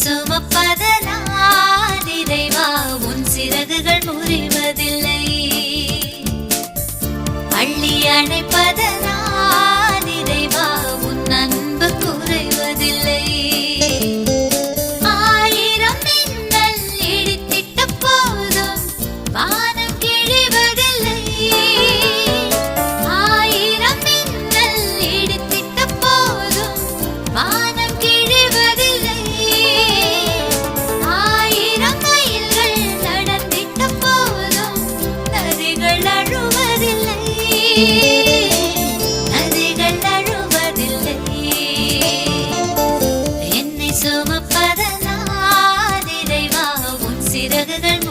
சுமப்பதனால் இறைவா உன் சிறகுகள் முறிவதில்லை. அள்ளி அணைப்பதனால் இறைவா உன் அன்பு குறைவதில்லை. ஆயிரம் மின்னல் இடித்திட்ட போதும் வானம் கிழிவதில்லை. ஆயிரம் மின்னல் இடித்திட்ட போதும் வானம் கிழிவதில்லை. ஆயிரம் மைல்கள் நடந்திட்ட போதும் நதிகள் அழுவதில்லை. நதிகள் அழுவதில்லை. என்னை சுமப்பதனால் இறைவா உன் சிறகுகள்